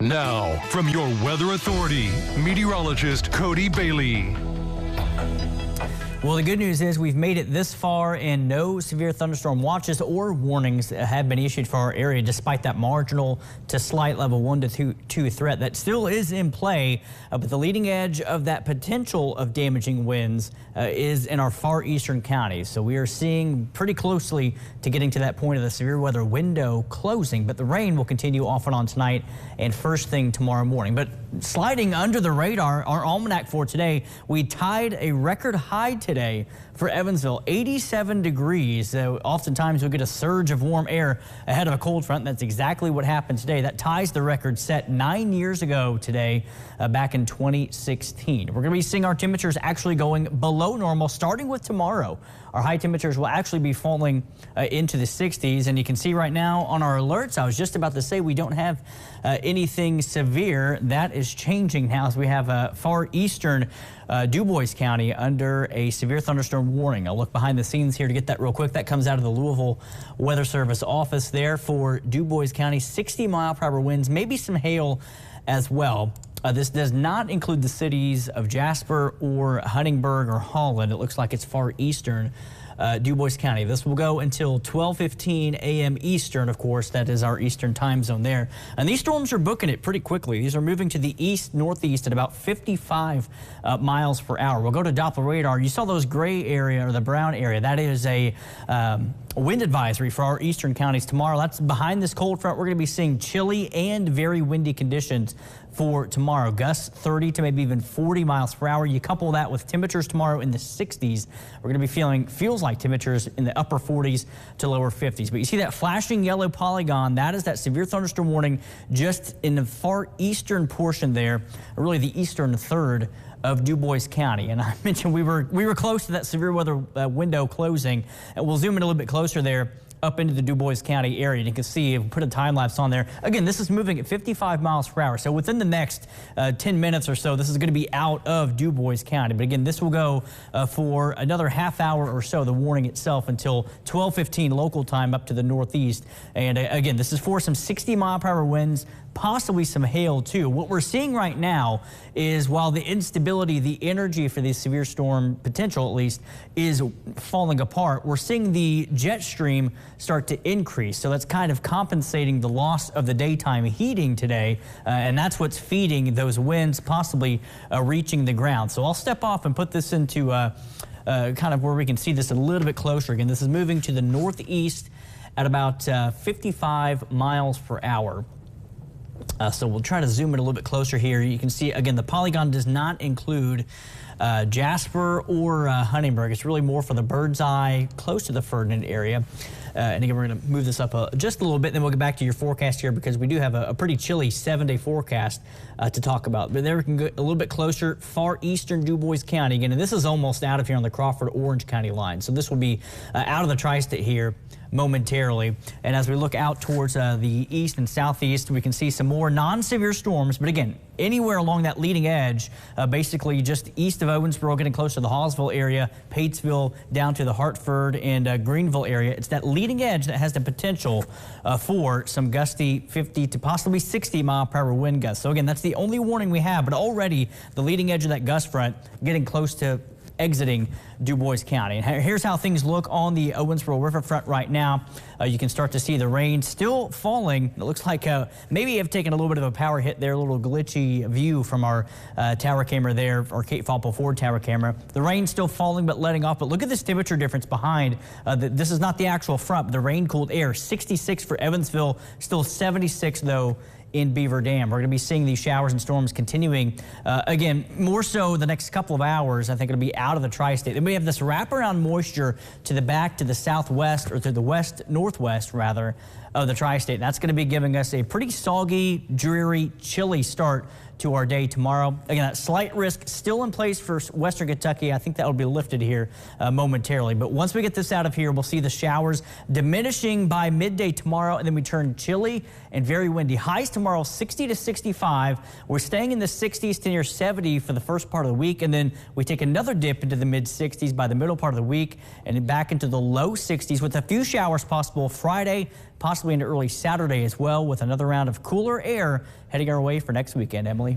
Now, from your weather authority, meteorologist Cody Bailey. Well, the good news is we've made it this far and no severe thunderstorm watches or warnings have been issued for our area, despite that marginal to slight level 1 to 2 threat that still is in play. But the leading edge of that potential of damaging winds is in our far eastern counties. So we are seeing pretty closely to getting to that point of the severe weather window closing. But the rain will continue off and on tonight and first thing tomorrow morning. But sliding under the radar, our almanac for today, we tied a record high today for Evansville, 87 degrees. Oftentimes we'll get a surge of warm air ahead of a cold front. That's exactly what happened today. That ties the record set 9 years ago today, back in 2016. We're going to be seeing our temperatures actually going below normal starting with tomorrow. Our high temperatures will actually be falling into the 60s, and you can see right now on our alerts, I was just about to say we don't have anything severe. That is changing now as we have far eastern DuBois County under a severe thunderstorm warning. I'll look behind the scenes here to get that real quick. That comes out of the Louisville Weather Service office there for DuBois County. 60-mile-per-hour winds, maybe some hail as well. This does not include the cities of Jasper or Huntingburg or Holland. It looks like it's far eastern DuBois County. This will go until 12:15 a.m. Eastern, of course. That is our eastern time zone there. And these storms are booking it pretty quickly. These are moving to the east-northeast at about 55 miles per hour. We'll go to Doppler radar. You saw those gray area or the brown area. That is a wind advisory for our eastern counties tomorrow. That's behind this cold front. We're going to be seeing chilly and very windy conditions for tomorrow. Gusts 30 to maybe even 40 miles per hour. You couple that with temperatures tomorrow in the 60s. We're going to be feels like temperatures in the upper 40s to lower 50s. But you see that flashing yellow polygon, that is that severe thunderstorm warning just in the far eastern portion there, really the eastern third of DuBois County. And I mentioned we were close to that severe weather window closing. And we'll zoom in a little bit closer there up into the DuBois County area. And you can see, if we put a time lapse on there, again, this is moving at 55 miles per hour. So within the next 10 minutes or so, this is going to be out of DuBois County. But again, this will go for another half hour or so, the warning itself, until 12:15 local time up to the northeast. And again, this is for some 60-mile-per-hour winds, possibly some hail too. What we're seeing right now is, while the instability, the energy for this severe storm potential at least, is falling apart, we're seeing the jet stream start to increase. So that's kind of compensating the loss of the daytime heating today, and that's what's feeding those winds possibly reaching the ground. So I'll step off and put this into kind of where we can see this a little bit closer. Again, this is moving to the northeast at about 55 miles per hour. So we'll try to zoom in a little bit closer here. You can see, again, the polygon does not include Jasper or Huntingburg. It's really more for the bird's eye close to the Ferdinand area. And again, we're going to move this up just a little bit, then we'll get back to your forecast here, because we do have a pretty chilly 7-day forecast to talk about. But there we can get a little bit closer, far eastern DuBois County. Again, and this is almost out of here on the Crawford-Orange County line. So this will be out of the tri-state here momentarily. And as we look out towards the east and southeast, we can see some more non-severe storms. But again, anywhere along that leading edge, basically just east of Owensboro, getting close to the Hallsville area, Patesville, down to the Hartford and Greenville area. It's that leading edge that has the potential for some gusty 50 to possibly 60-mile-per-hour wind gusts. So again, that's the only warning we have, but already the leading edge of that gust front getting close to exiting DuBois County. And here's how things look on the Owensboro Riverfront right now. You can start to see the rain still falling. It looks like maybe have taken a little bit of a power hit there, a little glitchy view from our tower camera there, our Kate Foppel Ford tower camera. The rain still falling but letting off. But look at this temperature difference behind. This is not the actual front, but the rain-cooled air. 66 for Evansville, still 76 though in Beaver Dam. We're going to be seeing these showers and storms continuing, again, more so the next couple of hours. I think it'll be out of the tri-state. Then we have this wraparound moisture to the southwest, or to the west-northwest, rather, of the tri-state. That's going to be giving us a pretty soggy, dreary, chilly start to our day tomorrow. Again, that slight risk still in place for western Kentucky. I think that will be lifted here momentarily. But once we get this out of here, we'll see the showers diminishing by midday tomorrow, and then we turn chilly and very windy. Highs tomorrow, 60 to 65. We're staying in the 60s to near 70 for the first part of the week, and then we take another dip into the mid-60s by the middle part of the week, and then back into the low 60s with a few showers possible Friday, possibly into early Saturday as well, with another round of cooler air heading our way for next weekend. Emily.